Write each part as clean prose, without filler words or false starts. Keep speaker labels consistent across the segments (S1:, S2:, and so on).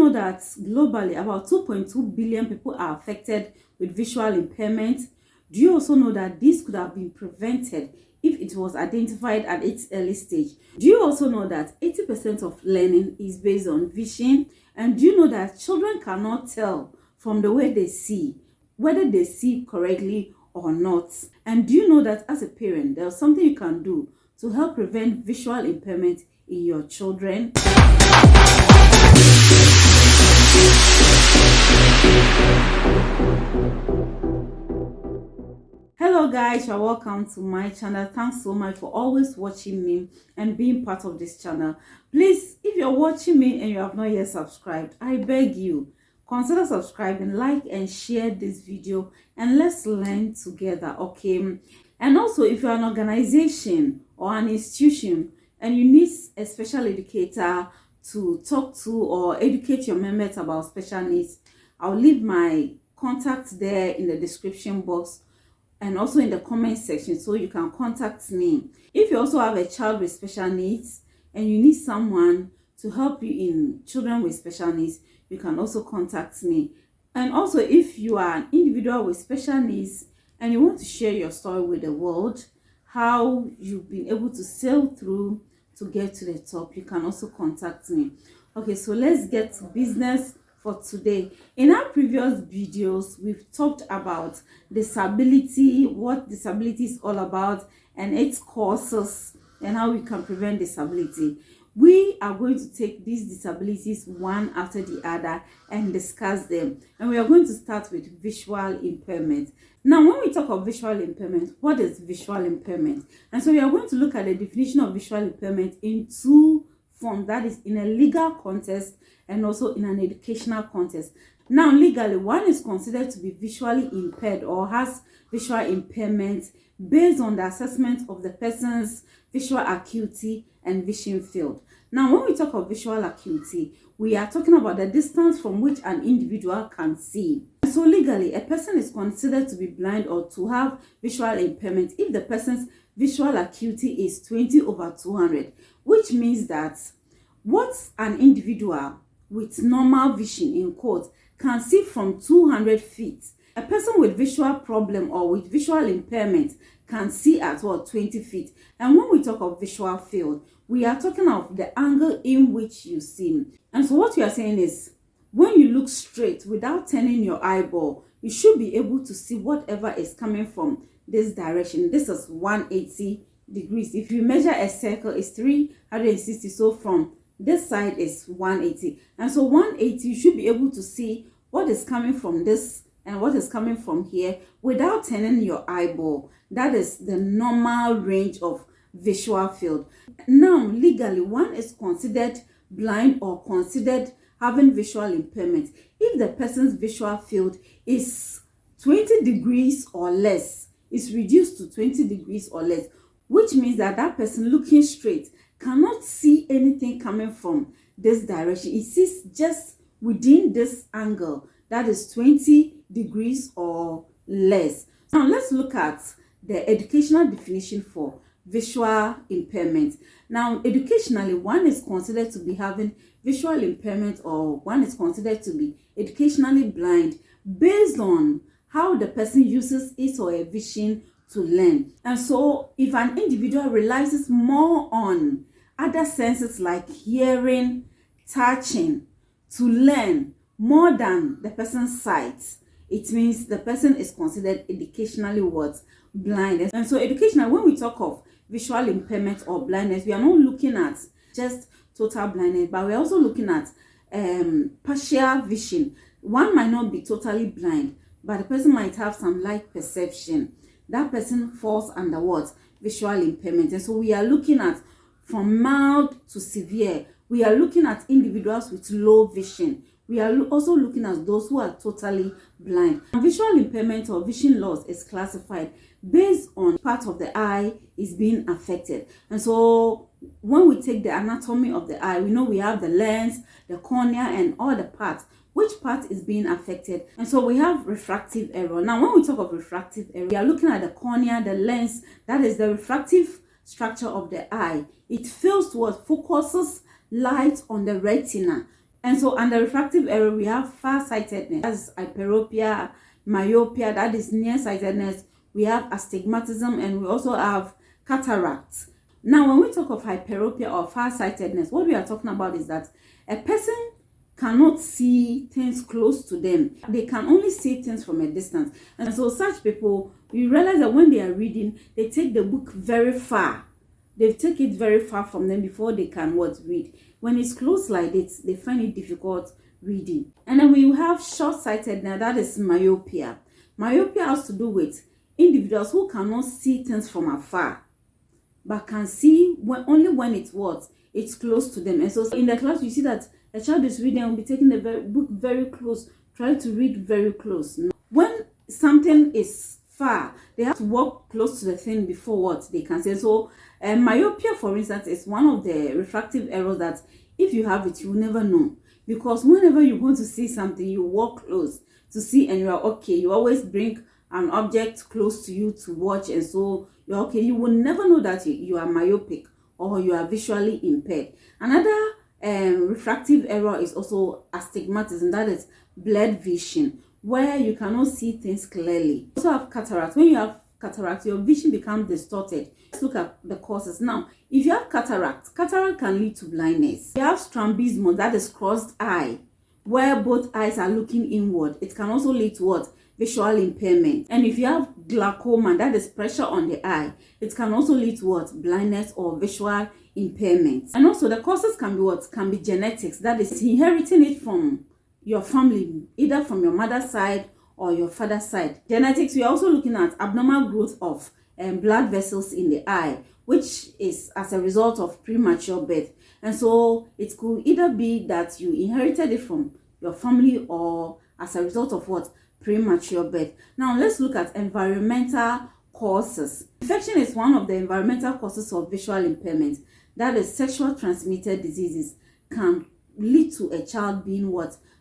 S1: know that globally about 2.2 billion people are affected with visual impairment? Do you also know that this could have been prevented if it was identified at its early stage? Do you also know that 80% of learning is based on vision? And do you know that children cannot tell from the way they see whether they see correctly or not? And do you know that as a parent, there's something you can do to help prevent visual impairment in your children? Hello guys, you're welcome to my channel. Thanks so much for always watching me and being part of this channel. Please, if you're watching me and you have not yet subscribed, I beg you, consider subscribing, like and share this video, and let's learn together, okay? And also, if you're an organization or an institution and you need a special educator to talk to or educate your members about special needs, I'll leave my contact there in the description box and also in the comment section, so you can contact me. If you also have a child with special needs and you need someone to help you in children with special needs, you can also contact me. And also, if you are an individual with special needs and you want to share your story with the world, how you've been able to sail through to get to the top, you can also contact me. Okay, so let's get to business for today. In our previous videos, we've talked about disability, what disability is all about, and its causes, and how we can prevent disability. We are going to take these disabilities one after the other and discuss them. And we are going to start with visual impairment. Now, when we talk of visual impairment, what is visual impairment? And so we are going to look at the definition of visual impairment in two forms, that is in a legal context and also in an educational context. Now, legally, one is considered to be visually impaired or has visual impairment based on the assessment of the person's visual acuity and vision field. Now, when we talk of visual acuity, we are talking about the distance from which an individual can see. So legally, a person is considered to be blind or to have visual impairment if the person's visual acuity is 20/200, which means that what an individual with normal vision, in quotes, can see from 200 feet, a person with visual problem or with visual impairment can see at 20 feet. And when we talk of visual field, we are talking of the angle in which you see. And so what we are saying is, when you look straight without turning your eyeball, you should be able to see whatever is coming from this direction. This is 180 degrees. If you measure a circle, it's 360. So from this side is 180. And so 180, you should be able to see what is coming from this and what is coming from here without turning your eyeball. That is the normal range of visual field. Now, legally, one is considered blind or considered having visual impairment if the person's visual field is 20 degrees or less. It's reduced to 20 degrees or less, which means that that person looking straight cannot see anything coming from this direction. It sees just within this angle, that is 20 degrees or less. Now let's look at the educational definition for visual impairment. Now, educationally, one is considered to be having visual impairment or one is considered to be educationally blind based on how the person uses his or her vision to learn. And so if an individual relies more on other senses like hearing, touching to learn more than the person's sight, it means the person is considered educationally what? Blind. And so educational, when we talk of visual impairment or blindness, we are not looking at just total blindness, but we're also looking at partial vision. One might not be totally blind, but the person might have some light perception. That person falls under what? Visual impairment. And so we are looking at from mild to severe. We are looking at individuals with low vision. We are also looking at those who are totally blind. Visual impairment or vision loss is classified based on part of the eye is being affected. And so when we take the anatomy of the eye, we know we have the lens, the cornea, and all the parts. Which part is being affected? And so we have refractive error. Now, when we talk of refractive error, we are looking at the cornea, the lens, that is the refractive structure of the eye. It fails to what? Focuses light on the retina. And so under refractive error, we have farsightedness, that's hyperopia, myopia, that is nearsightedness. We have astigmatism, and we also have cataracts. Now, when we talk of hyperopia or farsightedness, what we are talking about is that a person cannot see things close to them. They can only see things from a distance. And so such people, you realize that when they are reading, they take the book very far. They take it very far from them before they can read. When it's close like this, they find it difficult reading. And then we have short-sightedness, that is myopia. Myopia has to do with individuals who cannot see things from afar, but can see only when it's close to them. And so in the class, you see that a child is reading and will be taking the book very close, try to read very close. When something is far, they have to walk close to the thing before they can see. So myopia, for instance, is one of the refractive errors that if you have it, you will never know. Because whenever you want to see something, you walk close to see and you are okay. You always bring an object close to you to watch, and so you're okay. You will never know that you are myopic or you are visually impaired. Another refractive error is also astigmatism, that is blurred vision, where you cannot see things clearly. You also have cataract. When you have cataract, your vision becomes distorted. Let's look at the causes. Now, if you have cataract can lead to blindness. You have strabismus, that is crossed eye, where both eyes are looking inward. It can also lead to visual impairment. And if you have glaucoma, that is pressure on the eye, it can also lead to blindness or visual impairment. And also the causes can be genetics, that is inheriting it from your family, either from your mother's side or your father's side. Genetics, we are also looking at abnormal growth of blood vessels in the eye, which is as a result of premature birth. And so it could either be that you inherited it from your family or as a result of premature birth. Now let's look at environmental causes. Infection is one of the environmental causes of visual impairment. That is, sexual transmitted diseases can lead to a child being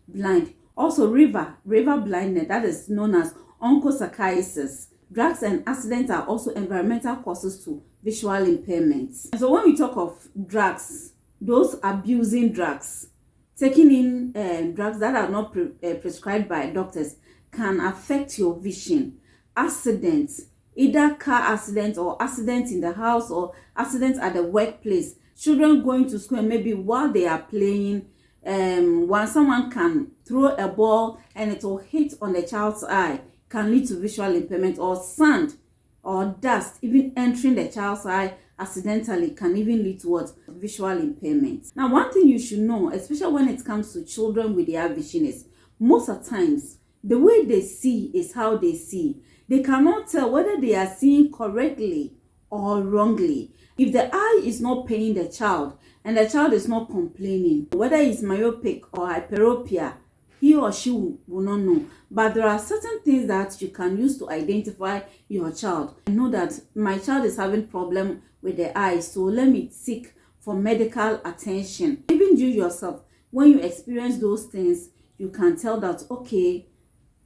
S1: blind. Also river blindness, that is known as onchocerciasis. Drugs and accidents are also environmental causes to visual impairments. And so when we talk of drugs, those abusing drugs, taking in drugs that are not prescribed by doctors, can affect your vision. Accidents, either car accidents or accidents in the house or accidents at the workplace. Children going to school and maybe while they are playing, when someone can throw a ball and it will hit on the child's eye, can lead to visual impairment. Or sand or dust even entering the child's eye accidentally can even lead to visual impairment. Now, one thing you should know, especially when it comes to children with their vision, is most of the times the way they see is how they see. They cannot tell whether they are seeing correctly or wrongly. If the eye is not paying the child and the child is not complaining, whether it's myopic or hyperopia, he or she will not know. But there are certain things that you can use to identify your child. I know that my child is having problem with the eye, so let me seek for medical attention. Even you yourself, when you experience those things, you can tell that, okay,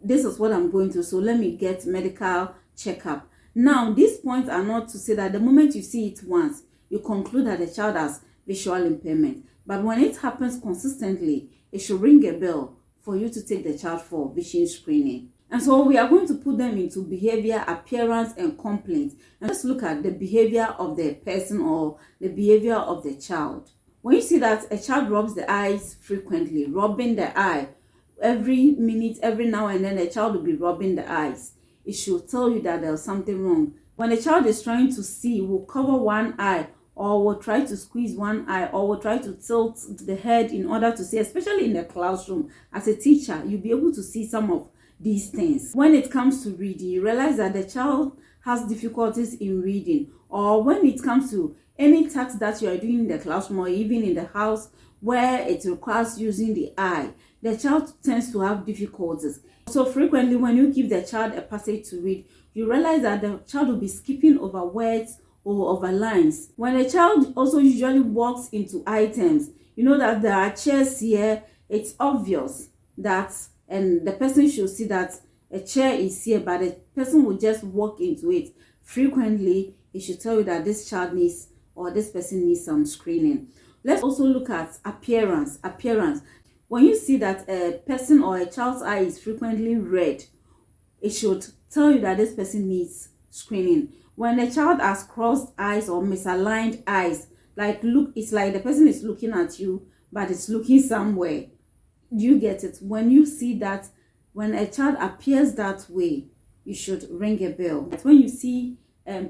S1: this is what I'm going through, so let me get medical checkup. Now, these points are not to say that the moment you see it once, you conclude that the child has visual impairment. But when it happens consistently, it should ring a bell for you to take the child for vision screening. And so we are going to put them into behavior, appearance, and complaints. And let's look at the behavior of the person or the behavior of the child. When you see that a child rubs the eyes frequently, rubbing the eye every minute, every now and then, a child will be rubbing the eyes, it should tell you that there's something wrong. When a child is trying to see, will cover one eye, or will try to squeeze one eye, or will try to tilt the head in order to see, especially in the classroom. As a teacher, you'll be able to see some of these things. When it comes to reading, you realize that the child has difficulties in reading, or when it comes to any task that you are doing in the classroom or even in the house where it requires using the eye, the child tends to have difficulties. So frequently when you give the child a passage to read, you realize that the child will be skipping over words or over lines. When a child also usually walks into items, you know that there are chairs here, it's obvious that, and the person should see that a chair is here, but the person will just walk into it. Frequently, it should tell you that this child needs, or this person needs some screening. Let's also look at appearance. When you see that a person or a child's eye is frequently red, it should tell you that this person needs screening. When a child has crossed eyes or misaligned eyes, like look, it's like the person is looking at you, but it's looking somewhere. Do you get it? When you see that, when a child appears that way, you should ring a bell. When you see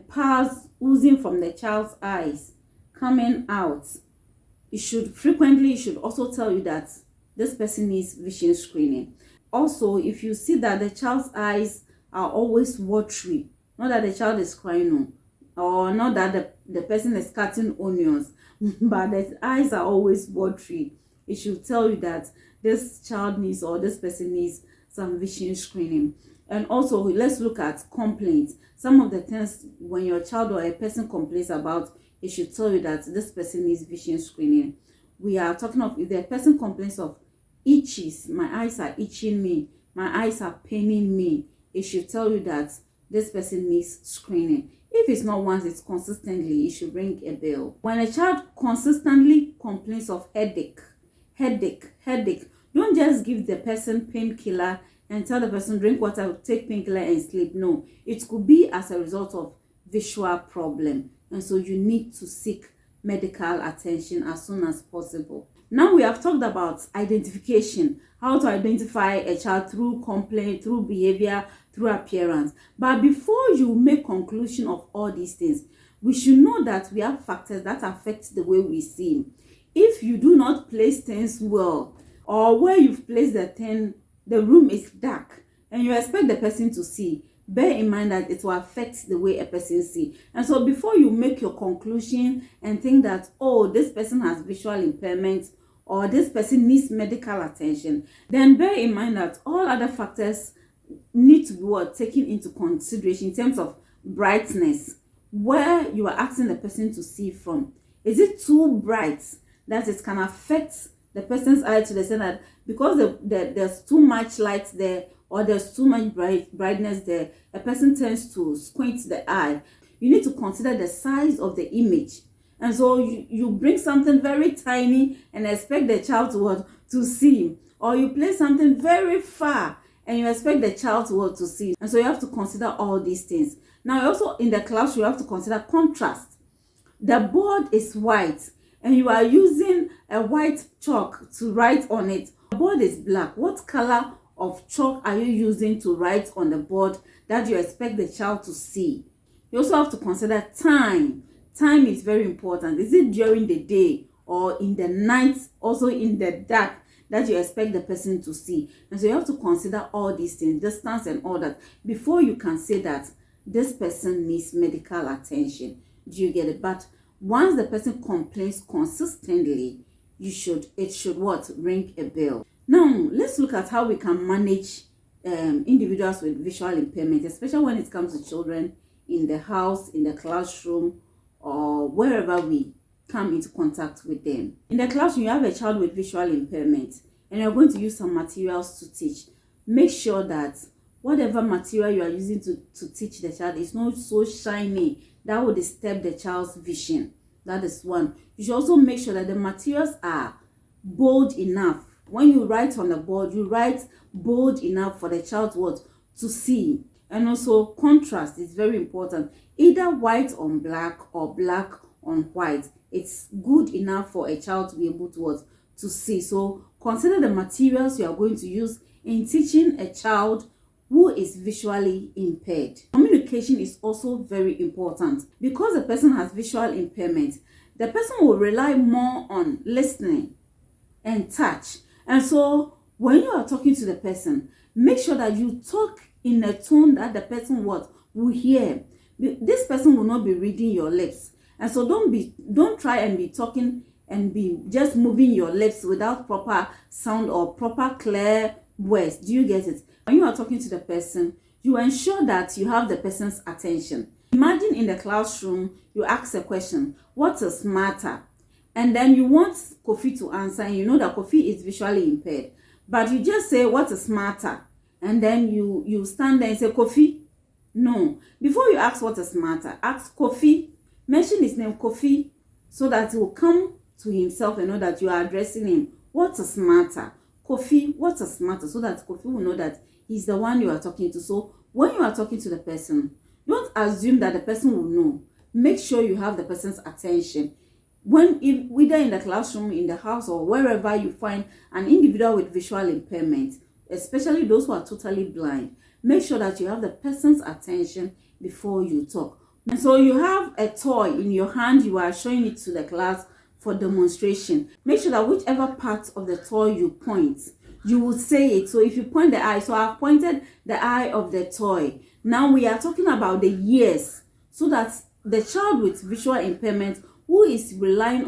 S1: pus oozing from the child's eyes coming out, you should also tell you that this person needs vision screening. Also, if you see that the child's eyes are always watery, not that the child is crying, or not that the person is cutting onions, but the eyes are always watery, it should tell you that this child needs, or this person needs, some vision screening. And also, let's look at complaints. Some of the things when your child or a person complains about, it should tell you that this person needs vision screening. We are talking of, if the person complains of itches, my eyes are itching me, my eyes are paining me, it should tell you that this person needs screening. If it's not once, it's consistently, it should ring a bell. When a child consistently complains of headache, don't just give the person painkiller and tell the person drink water, take painkiller and sleep. No, it could be as a result of visual problem, and so you need to seek medical attention as soon as possible. Now we have talked about identification, how to identify a child through complaint, through behavior, through appearance. But before you make conclusion of all these things, we should know that we have factors that affect the way we see. If you do not place things well, or where you've placed the thing, the room is dark, and you expect the person to see, bear in mind that it will affect the way a person sees. And so before you make your conclusion and think that, oh, this person has visual impairment, or this person needs medical attention, then bear in mind that all other factors need to be taken into consideration in terms of brightness, where you are asking the person to see from. Is it too bright that it can affect the person's eye to the extent that because there's too much light there, or there's too much brightness there, a person tends to squint the eye? You need to consider the size of the image. And so you bring something very tiny and expect the child to see, or you place something very far and you expect the child to see. And so you have to consider all these things. Now also in the class, you have to consider contrast. The board is white and you are using a white chalk to write on it. The board is black. What color of chalk are you using to write on the board that you expect the child to see? You also have to consider time. Time is very important. Is it during the day or in the night, also in the dark, that you expect the person to see? And so you have to consider all these things, distance and all that, before you can say that this person needs medical attention. Do you get it? But once the person complains consistently, it should ring a bell. Now let's look at how we can manage individuals with visual impairment, especially when it comes to children in the house, in the classroom, or wherever we come into contact with them. In the classroom, you have a child with visual impairment and you're going to use some materials to teach. Make sure that whatever material you are using to teach the child is not so shiny that will disturb the child's vision. That is one. You should also make sure that the materials are bold enough. When you write on the board, you write bold enough for the child to see. And also contrast is very important. Either white on black or black on white. It's good enough for a child to be able to see. So consider the materials you are going to use in teaching a child who is visually impaired. Communication is also very important. Because the person has visual impairment, the person will rely more on listening and touch. And so when you are talking to the person, make sure that you talk in a tone that the person will hear. This person will not be reading your lips, and so don't try and be talking and be just moving your lips without proper sound or proper clear words. Do you get it? When you are talking to the person, you ensure that you have the person's attention. Imagine in the classroom, you ask a question, what is matter? And then you want Kofi to answer, and you know that Kofi is visually impaired, but you just say, what is matter? And then you stand there and say, Kofi. No. Before you ask what is matter, ask Kofi. Mention his name, Kofi, so that he will come to himself and know that you are addressing him. What is matter? Kofi, what's a matter? So that Kofi will know that he's the one you are talking to. So when you are talking to the person, don't assume that the person will know. Make sure you have the person's attention. Whether in the classroom, in the house, or wherever you find an individual with visual impairment, especially those who are totally blind, make sure that you have the person's attention before you talk. And so you have a toy in your hand, you are showing it to the class for demonstration. Make sure that whichever part of the toy you point, you will say it. So if you point the eye, so I've pointed the eye of the toy. Now we are talking about the ears, so that the child with visual impairment who is relying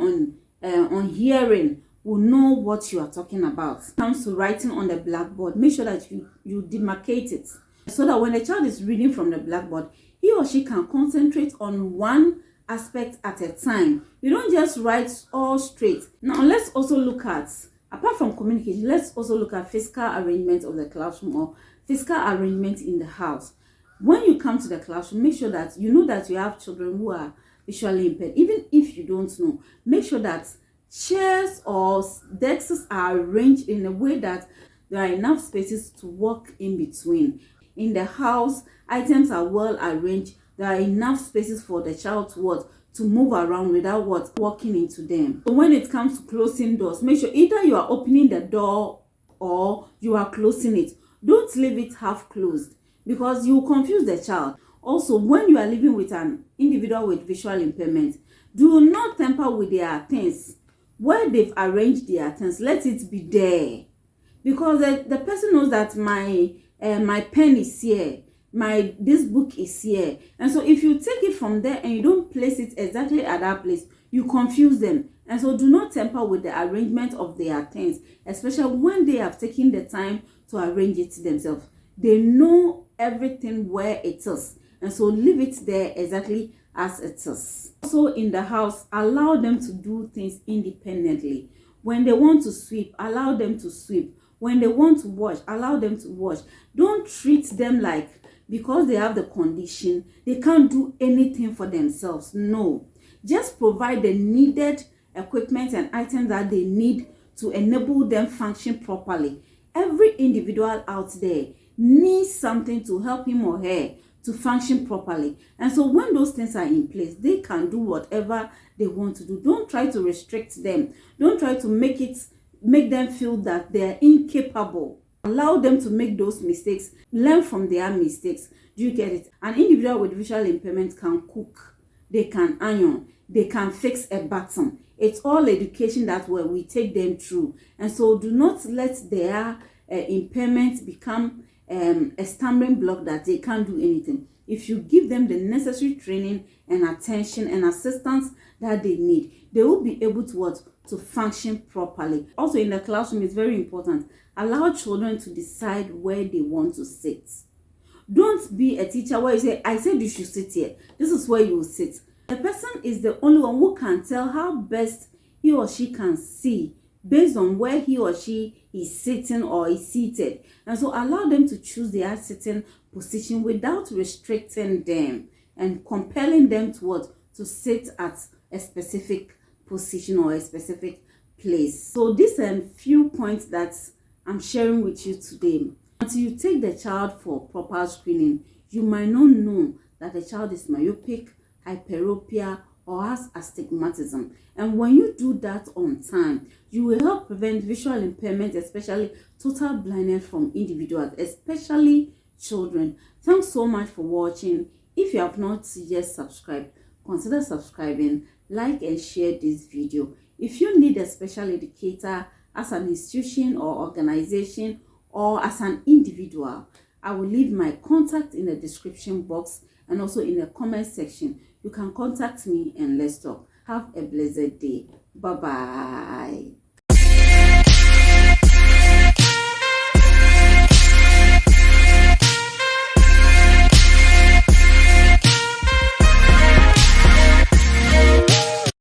S1: on hearing will know what you are talking about. When it comes to writing on the blackboard, make sure that you demarcate it, so that when the child is reading from the blackboard, he or she can concentrate on one aspect at a time. You don't just write all straight. Now let's also look at, apart from communication, let's also look at physical arrangement of the classroom or physical arrangement in the house. When you come to the classroom, make sure that you know that you have children who are visually impaired. Even if you don't know, make sure that chairs or desks are arranged in a way that there are enough spaces to walk in between. In the house, items are well arranged. There are enough spaces for the child to move around without walking into them. So when it comes to closing doors, make sure either you are opening the door or you are closing it. Don't leave it half closed, because you will confuse the child. Also, when you are living with an individual with visual impairment, do not tamper with their things. Where they've arranged their things, let it be there, because the person knows that my pen is here, this book is here, and so if you take it from there and you don't place it exactly at that place, you confuse them. And so do not tamper with the arrangement of their things, especially when they have taken the time to arrange it themselves. They know everything where it is, and so leave it there exactly as it is. Also in the house, allow them to do things independently. When they want to sweep, allow them to sweep. When they want to wash, allow them to wash. Don't treat them like, because they have the condition, they can't do anything for themselves. No, just provide the needed equipment and items that they need to enable them function properly. Every individual out there needs something to help him or her to function properly. And so when those things are in place, they can do whatever they want to do. Don't try to restrict them. Don't try to make them feel that they're incapable. Allow them to make those mistakes. Learn from their mistakes. Do you get it? An individual with visual impairment can cook, they can iron, they can fix a button. It's all education that we take them through. And so do not let their impairment become a stumbling block that they can't do anything. If you give them the necessary training and attention and assistance that they need, they will be able to function properly. Also in the classroom, it's very important. Allow children to decide where they want to sit. Don't be a teacher where you say, I said you should sit here. This is where you will sit. The person is the only one who can tell how best he or she can see based on where he or she is sitting or is seated. And so allow them to choose their sitting position without restricting them and compelling them to sit at a specific position or a specific place. So these are a few points that I'm sharing with you today. Until you take the child for proper screening, you might not know that the child is myopic, hyperopia, or has astigmatism. And when you do that on time, you will help prevent visual impairment, especially total blindness, from individuals, especially children. Thanks so much for watching. If you have not yet subscribed, consider subscribing, like and share this video. If you need a special educator as an institution or organization or as an individual, I will leave my contact in the description box and also in the comment section. You can contact me and let's talk. Have a blessed day. Bye-bye.